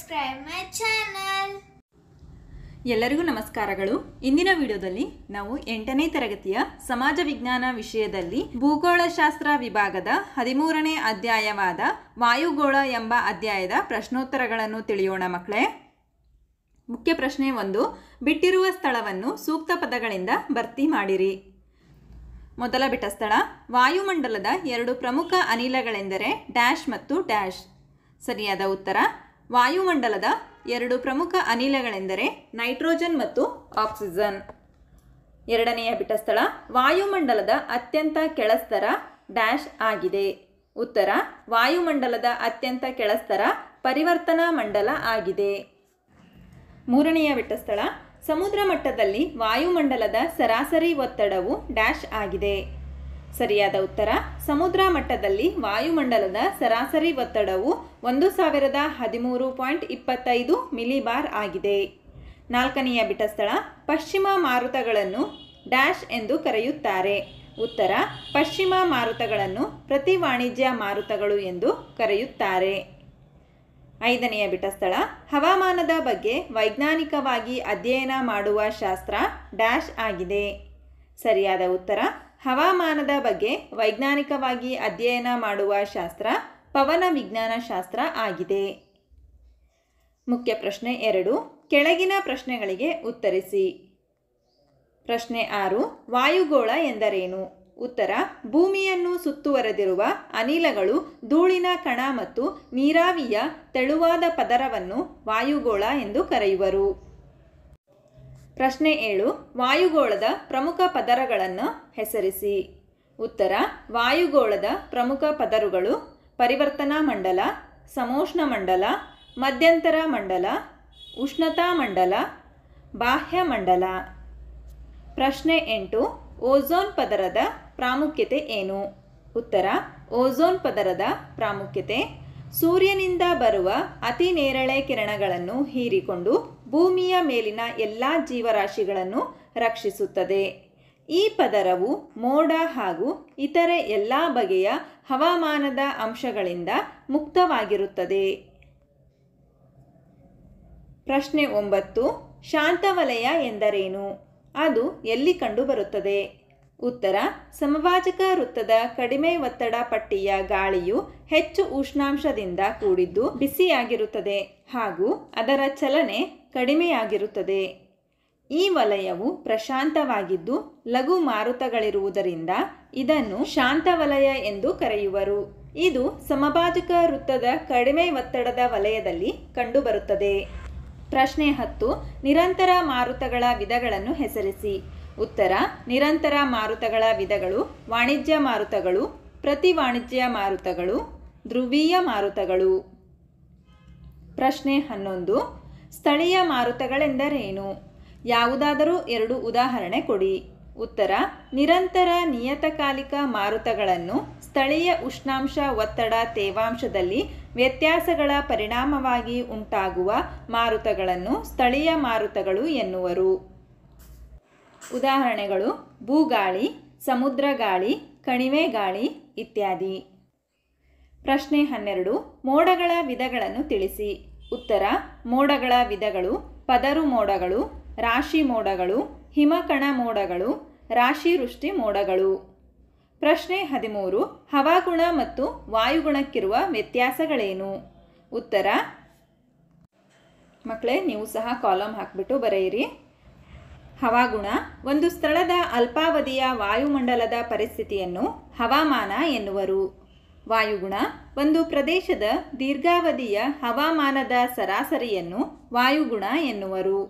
subscribe my channel. ಎಲ್ಲರಿಗೂ ನಮಸ್ಕಾರಗಳು. ಇಂದಿನ ವಿಡಿಯೋದಲ್ಲಿ ನಾವು 8ನೇ ತರಗತಿಯ ಸಮಾಜ ವಿಜ್ಞಾನ ವಿಷಯದಲ್ಲಿ ಭೂಗೋಳಶಾಸ್ತ್ರ ವಿಭಾಗದ 13ನೇ ಅಧ್ಯಾಯವಾದ ವಾಯುಗೋಳ ಎಂಬ ಅಧ್ಯಾಯದ ಪ್ರಶ್ನೋತ್ತರಗಳನ್ನು ತಿಳಿಯೋಣ ಮಕ್ಕಳೇ. ಮುಖ್ಯ ಪ್ರಶ್ನೆ 1. ಬಿಟ್ಟಿರುವ ಸ್ಥಳವನ್ನು ಸೂಕ್ತ ಪದಗಳಿಂದ ಭರ್ತಿ ಮಾಡಿರಿ. ಮೊದಲ ಬಿಟ್ಟ ಸ್ಥಳ ವಾಯುಮಂಡಲದ 2 ಪ್ರಮುಖ ಅನಿಲಗಳೆಂದರೆ ಡ್ಯಾಶ್ ಮತ್ತು ಡ್ಯಾಶ್. ಸರಿಯಾದ ಉತ್ತರ ವಾಯುಮಂಡಲದ 2 ಪ್ರಮುಖ ಅನಿಲಗಳೆಂದರೆ ನೈಟ್ರೋಜನ್ ಮತ್ತು ಆಕ್ಸಿಜನ್. ಎರಡನೆಯ ಬಿಟ್ಟ ಸ್ಥಳ ವಾಯುಮಂಡಲದ ಅತ್ಯಂತ ಕೆಳಸ್ತರ ಡ್ಯಾಶ್ ಆಗಿದೆ. ಉತ್ತರ ವಾಯುಮಂಡಲದ ಅತ್ಯಂತ ಕೆಳಸ್ತರ ಪರಿವರ್ತನಾ ಮಂಡಲ ಆಗಿದೆ. ಮೂರನೆಯ ಬಿಟ್ಟ ಸ್ಥಳ ಸಮುದ್ರ ಮಟ್ಟದಲ್ಲಿ ವಾಯುಮಂಡಲದ ಸರಾಸರಿ ಒತ್ತಡವು ಡ್ಯಾಶ್ ಆಗಿದೆ. ಸರಿಯಾದ ಉತ್ತರ ಸಮುದ್ರ ಮಟ್ಟದಲ್ಲಿ ವಾಯುಮಂಡಲದ ಸರಾಸರಿ ಒತ್ತಡವು 1013.25 ಮಿಲಿಬಾರ್ ಆಗಿದೆ. ನಾಲ್ಕನೆಯ ಬಿಟ್ಟ ಸ್ಥಳ ಪಶ್ಚಿಮ ಮಾರುತಗಳನ್ನು ಡ್ಯಾಶ್ ಎಂದು ಕರೆಯುತ್ತಾರೆ. ಉತ್ತರ ಪಶ್ಚಿಮ ಮಾರುತಗಳನ್ನು ಪ್ರತಿ ವಾಣಿಜ್ಯ ಮಾರುತಗಳು ಎಂದು ಕರೆಯುತ್ತಾರೆ. ಐದನೆಯ ಬಿಟ್ಟ ಸ್ಥಳ ಹವಾಮಾನದ ಬಗ್ಗೆ ವೈಜ್ಞಾನಿಕವಾಗಿ ಅಧ್ಯಯನ ಮಾಡುವ ಶಾಸ್ತ್ರ ಡ್ಯಾಶ್ ಆಗಿದೆ. ಸರಿಯಾದ ಉತ್ತರ ಹವಾಮಾನದ ಬಗ್ಗೆ ವೈಜ್ಞಾನಿಕವಾಗಿ ಅಧ್ಯಯನ ಮಾಡುವ ಶಾಸ್ತ್ರ ಪವನ ವಿಜ್ಞಾನ ಶಾಸ್ತ್ರ ಆಗಿದೆ. ಮುಖ್ಯ ಪ್ರಶ್ನೆ 2. ಕೆಳಗಿನ ಪ್ರಶ್ನೆಗಳಿಗೆ ಉತ್ತರಿಸಿ. ಪ್ರಶ್ನೆ 6. ವಾಯುಗೋಳ ಎಂದರೇನು? ಉತ್ತರ ಭೂಮಿಯನ್ನು ಸುತ್ತುವರೆದಿರುವ ಅನಿಲಗಳು, ಧೂಳಿನ ಕಣ ಮತ್ತು ನೀರಾವಿಯ ತೆಳುವಾದ ಪದರವನ್ನು ವಾಯುಗೋಳ ಎಂದು ಕರೆಯುವರು. ಪ್ರಶ್ನೆ 7. ವಾಯುಗೋಳದ ಪ್ರಮುಖ ಪದರಗಳನ್ನು ಹೆಸರಿಸಿ. ಉತ್ತರ ವಾಯುಗೋಳದ ಪ್ರಮುಖ ಪದರುಗಳು ಪರಿವರ್ತನಾ ಮಂಡಲ, ಸಮೋಷ್ಣ ಮಂಡಲ, ಮಧ್ಯಂತರ ಮಂಡಲ, ಉಷ್ಣತಾ ಮಂಡಲ, ಬಾಹ್ಯ ಮಂಡಲ. ಪ್ರಶ್ನೆ 8. ಓಝೋನ್ ಪದರದ ಪ್ರಾಮುಖ್ಯತೆ ಏನು? ಉತ್ತರ ಓಝೋನ್ ಪದರದ ಪ್ರಾಮುಖ್ಯತೆ ಸೂರ್ಯನಿಂದ ಬರುವ ಅತಿ ನೇರಳೆ ಕಿರಣಗಳನ್ನು ಹೀರಿಕೊಂಡು ಭೂಮಿಯ ಮೇಲಿನ ಎಲ್ಲ ಜೀವರಾಶಿಗಳನ್ನು ರಕ್ಷಿಸುತ್ತದೆ. ಈ ಪದರವು ಮೋಡ ಹಾಗೂ ಇತರೆ ಎಲ್ಲ ಬಗೆಯ ಹವಾಮಾನದ ಅಂಶಗಳಿಂದ ಮುಕ್ತವಾಗಿರುತ್ತದೆ. ಪ್ರಶ್ನೆ 9. ಶಾಂತವಲಯ ಎಂದರೇನು? ಅದು ಎಲ್ಲಿ ಕಂಡುಬರುತ್ತದೆ? ಉತ್ತರ ಸಮಭಾಜಕ ವೃತ್ತದ ಕಡಿಮೆ ಒತ್ತಡ ಪಟ್ಟಿಯ ಗಾಳಿಯು ಹೆಚ್ಚು ಉಷ್ಣಾಂಶದಿಂದ ಕೂಡಿದ್ದು ಬಿಸಿಯಾಗಿರುತ್ತದೆ ಹಾಗೂ ಅದರ ಚಲನೆ ಕಡಿಮೆಯಾಗಿರುತ್ತದೆ. ಈ ವಲಯವು ಪ್ರಶಾಂತವಾಗಿದ್ದು ಲಘು ಮಾರುತಗಳಿರುವುದರಿಂದ ಇದನ್ನು ಶಾಂತವಲಯ ಎಂದು ಕರೆಯುವರು. ಇದು ಸಮಭಾಜಕ ವೃತ್ತದ ಕಡಿಮೆ ಒತ್ತಡದ ವಲಯದಲ್ಲಿ ಕಂಡುಬರುತ್ತದೆ. ಪ್ರಶ್ನೆ 10. ನಿರಂತರ ಮಾರುತಗಳ ವಿಧಗಳನ್ನು ಹೆಸರಿಸಿ. ಉತ್ತರ ನಿರಂತರ ಮಾರುತಗಳ ವಿಧಗಳು ವಾಣಿಜ್ಯ ಮಾರುತಗಳು, ಪ್ರತಿ ವಾಣಿಜ್ಯ ಮಾರುತಗಳು, ಧ್ರುವೀಯ ಮಾರುತಗಳು. ಪ್ರಶ್ನೆ 11. ಸ್ಥಳೀಯ ಮಾರುತಗಳೆಂದರೇನು? ಯಾವುದಾದರೂ 2 ಉದಾಹರಣೆ ಕೊಡಿ. ಉತ್ತರ ನಿರಂತರ ನಿಯತಕಾಲಿಕ ಮಾರುತಗಳನ್ನು ಸ್ಥಳೀಯ ಉಷ್ಣಾಂಶ, ಒತ್ತಡ, ತೇವಾಂಶದಲ್ಲಿ ವ್ಯತ್ಯಾಸಗಳ ಪರಿಣಾಮವಾಗಿ ಉಂಟಾಗುವ ಮಾರುತಗಳನ್ನು ಸ್ಥಳೀಯ ಮಾರುತಗಳು ಎನ್ನುವರು. ಉದಾಹರಣೆಗಳು ಭೂಗಾಳಿ, ಸಮುದ್ರ ಗಾಳಿ, ಕಣಿವೆ ಗಾಳಿ ಇತ್ಯಾದಿ. ಪ್ರಶ್ನೆ 12. ಮೋಡಗಳ ವಿಧಗಳನ್ನು ತಿಳಿಸಿ. ಉತ್ತರ ಮೋಡಗಳ ವಿಧಗಳು ಪದರು ಮೋಡಗಳು, ರಾಶಿ ಮೋಡಗಳು, ಹಿಮಕಣ ಮೋಡಗಳು, ರಾಶಿ ವೃಷ್ಟಿ ಮೋಡಗಳು. ಪ್ರಶ್ನೆ 13. ಹವಾಗುಣ ಮತ್ತು ವಾಯುಗುಣಕ್ಕಿರುವ ವ್ಯತ್ಯಾಸಗಳೇನು? ಉತ್ತರ ಮಕ್ಕಳೇ ನೀವು ಸಹ ಕಾಲಮ್ ಹಾಕಿಬಿಟ್ಟು ಬರೆಯಿರಿ. ಹವಾಗುಣ ಒಂದು ಸ್ಥಳದ ಅಲ್ಪಾವಧಿಯ ವಾಯುಮಂಡಲದ ಪರಿಸ್ಥಿತಿಯನ್ನು ಹವಾಮಾನ ಎನ್ನುವರು. ವಾಯುಗುಣ ಒಂದು ಪ್ರದೇಶದ ದೀರ್ಘಾವಧಿಯ ಹವಾಮಾನದ ಸರಾಸರಿಯನ್ನು ವಾಯುಗುಣ ಎನ್ನುವರು.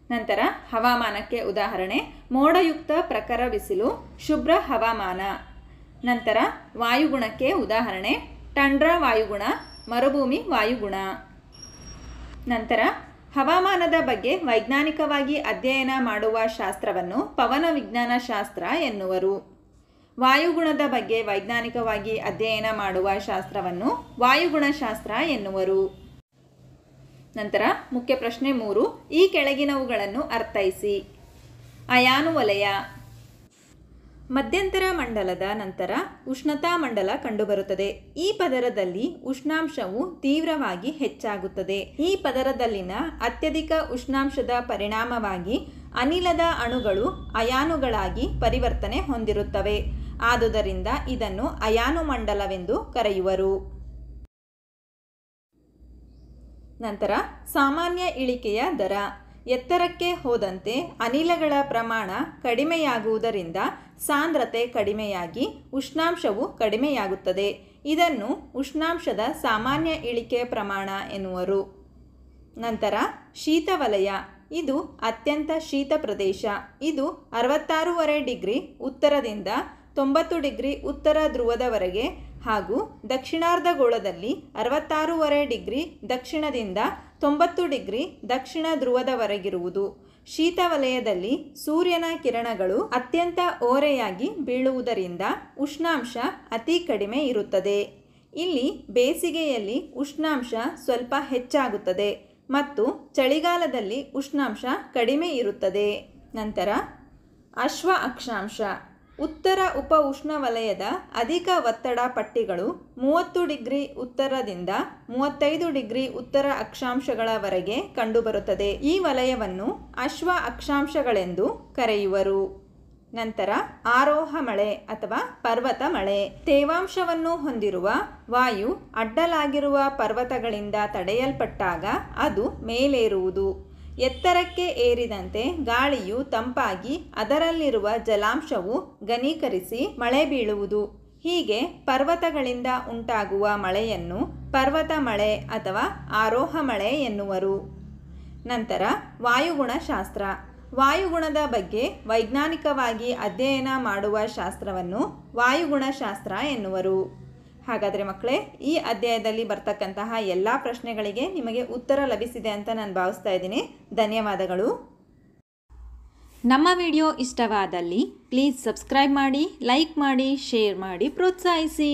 ನಂತರ ಹವಾಮಾನಕ್ಕೆ ಉದಾಹರಣೆ ಮೋಡಯುಕ್ತ ಪ್ರಖರ ಬಿಸಿಲು, ಶುಭ್ರ ಹವಾಮಾನ. ನಂತರ ವಾಯುಗುಣಕ್ಕೆ ಉದಾಹರಣೆ ಟಂಡ್ರಾ ವಾಯುಗುಣ, ಮರುಭೂಮಿ ವಾಯುಗುಣ. ನಂತರ ಹವಾಮಾನದ ಬಗ್ಗೆ ವೈಜ್ಞಾನಿಕವಾಗಿ ಅಧ್ಯಯನ ಮಾಡುವ ಶಾಸ್ತ್ರವನ್ನು ಪವನ ವಿಜ್ಞಾನ ಶಾಸ್ತ್ರ ಎನ್ನುವರು. ವಾಯುಗುಣದ ಬಗ್ಗೆ ವೈಜ್ಞಾನಿಕವಾಗಿ ಅಧ್ಯಯನ ಮಾಡುವ ಶಾಸ್ತ್ರವನ್ನು ವಾಯುಗುಣಶಾಸ್ತ್ರ ಎನ್ನುವರು. ನಂತರ ಮುಖ್ಯ ಪ್ರಶ್ನೆ 3. ಈ ಕೆಳಗಿನವುಗಳನ್ನು ಅರ್ಥೈಸಿ. ಅಯಾನುವಲಯ ಮಧ್ಯಂತರ ಮಂಡಲದ ನಂತರ ಉಷ್ಣತಾ ಮಂಡಲ ಕಂಡುಬರುತ್ತದೆ. ಈ ಪದರದಲ್ಲಿ ಉಷ್ಣಾಂಶವು ತೀವ್ರವಾಗಿ ಹೆಚ್ಚಾಗುತ್ತದೆ. ಈ ಪದರದಲ್ಲಿನ ಅತ್ಯಧಿಕ ಉಷ್ಣಾಂಶದ ಪರಿಣಾಮವಾಗಿ ಅನಿಲದ ಅಣುಗಳು ಅಯಾನುಗಳಾಗಿ ಪರಿವರ್ತನೆ ಹೊಂದಿರುತ್ತವೆ. ಆದುದರಿಂದ ಇದನ್ನು ಅಯಾನು ಮಂಡಲವೆಂದು ಕರೆಯುವರು. ನಂತರ ಸಾಮಾನ್ಯ ಇಳಿಕೆಯ ದರ. ಎತ್ತರಕ್ಕೆ ಹೋದಂತೆ ಅನಿಲಗಳ ಪ್ರಮಾಣ ಕಡಿಮೆಯಾಗುವುದರಿಂದ ಸಾಂದ್ರತೆ ಕಡಿಮೆಯಾಗಿ ಉಷ್ಣಾಂಶವು ಕಡಿಮೆಯಾಗುತ್ತದೆ. ಇದನ್ನು ಉಷ್ಣಾಂಶದ ಸಾಮಾನ್ಯ ಇಳಿಕೆ ಪ್ರಮಾಣ ಎನ್ನುವರು. ನಂತರ ಶೀತವಲಯ. ಇದು ಅತ್ಯಂತ ಶೀತ ಪ್ರದೇಶ. ಇದು 66.5 ಡಿಗ್ರಿ ಉತ್ತರದಿಂದ 90 ಡಿಗ್ರಿ ಉತ್ತರ ಧ್ರುವದವರೆಗೆ ಹಾಗೂ ದಕ್ಷಿಣಾರ್ಧಗೋಳದಲ್ಲಿ 66.5 ಡಿಗ್ರಿ ದಕ್ಷಿಣದಿಂದ 90 ಡಿಗ್ರಿ ದಕ್ಷಿಣ ಧ್ರುವದವರೆಗಿರುವುದು. ಶೀತವಲಯದಲ್ಲಿ ಸೂರ್ಯನ ಕಿರಣಗಳು ಅತ್ಯಂತ ಓರೆಯಾಗಿ ಬೀಳುವುದರಿಂದ ಉಷ್ಣಾಂಶ ಅತಿ ಕಡಿಮೆ ಇರುತ್ತದೆ. ಇಲ್ಲಿ ಬೇಸಿಗೆಯಲ್ಲಿ ಉಷ್ಣಾಂಶ ಸ್ವಲ್ಪ ಹೆಚ್ಚಾಗುತ್ತದೆ ಮತ್ತು ಚಳಿಗಾಲದಲ್ಲಿ ಉಷ್ಣಾಂಶ ಕಡಿಮೆ ಇರುತ್ತದೆ. ನಂತರ ಅಶ್ವ ಅಕ್ಷಾಂಶ. ಉತ್ತರ ಉಪ ಉಷ್ಣವಲಯದ ಅಧಿಕ ಒತ್ತಡ ಪಟ್ಟಿಗಳು 30 ಡಿಗ್ರಿ ಉತ್ತರದಿಂದ 35 ಡಿಗ್ರಿ ಉತ್ತರ ಅಕ್ಷಾಂಶಗಳವರೆಗೆ ಕಂಡುಬರುತ್ತದೆ. ಈ ವಲಯವನ್ನು ಅಶ್ವ ಅಕ್ಷಾಂಶಗಳೆಂದು ಕರೆಯುವರು. ನಂತರ ಆರೋಹ ಮಳೆ ಅಥವಾ ಪರ್ವತ ಮಳೆ. ತೇವಾಂಶವನ್ನು ಹೊಂದಿರುವ ವಾಯು ಅಡ್ಡಲಾಗಿರುವ ಪರ್ವತಗಳಿಂದ ತಡೆಯಲ್ಪಟ್ಟಾಗ ಅದು ಮೇಲೇರುವುದು. ಎತ್ತರಕ್ಕೆ ಏರಿದಂತೆ ಗಾಳಿಯು ತಂಪಾಗಿ ಅದರಲ್ಲಿರುವ ಜಲಾಂಶವು ಘನೀಕರಿಸಿ ಮಳೆ ಬೀಳುವುದು. ಹೀಗೆ ಪರ್ವತಗಳಿಂದ ಉಂಟಾಗುವ ಮಳೆಯನ್ನು ಪರ್ವತ ಮಳೆ ಅಥವಾ ಆರೋಹ ಮಳೆ ಎನ್ನುವರು. ನಂತರ ವಾಯುಗುಣಶಾಸ್ತ್ರ. ವಾಯುಗುಣದ ಬಗ್ಗೆ ವೈಜ್ಞಾನಿಕವಾಗಿ ಅಧ್ಯಯನ ಮಾಡುವ ಶಾಸ್ತ್ರವನ್ನು ವಾಯುಗುಣಶಾಸ್ತ್ರ ಎನ್ನುವರು. ಹಾಗಾದರೆ ಮಕ್ಕಳೇ, ಈ ಅಧ್ಯಾಯದಲ್ಲಿ ಬರ್ತಕ್ಕಂತಹ ಎಲ್ಲ ಪ್ರಶ್ನೆಗಳಿಗೆ ನಿಮಗೆ ಉತ್ತರ ಲಭಿಸಿದೆ ಅಂತ ನಾನು ಭಾವಿಸ್ತಾ ಇದ್ದೀನಿ. ಧನ್ಯವಾದಗಳು. ನಮ್ಮ ವಿಡಿಯೋ ಇಷ್ಟವಾದಲ್ಲಿ ಪ್ಲೀಸ್ ಸಬ್ಸ್ಕ್ರೈಬ್ ಮಾಡಿ, ಲೈಕ್ ಮಾಡಿ, ಶೇರ್ ಮಾಡಿ, ಪ್ರೋತ್ಸಾಹಿಸಿ.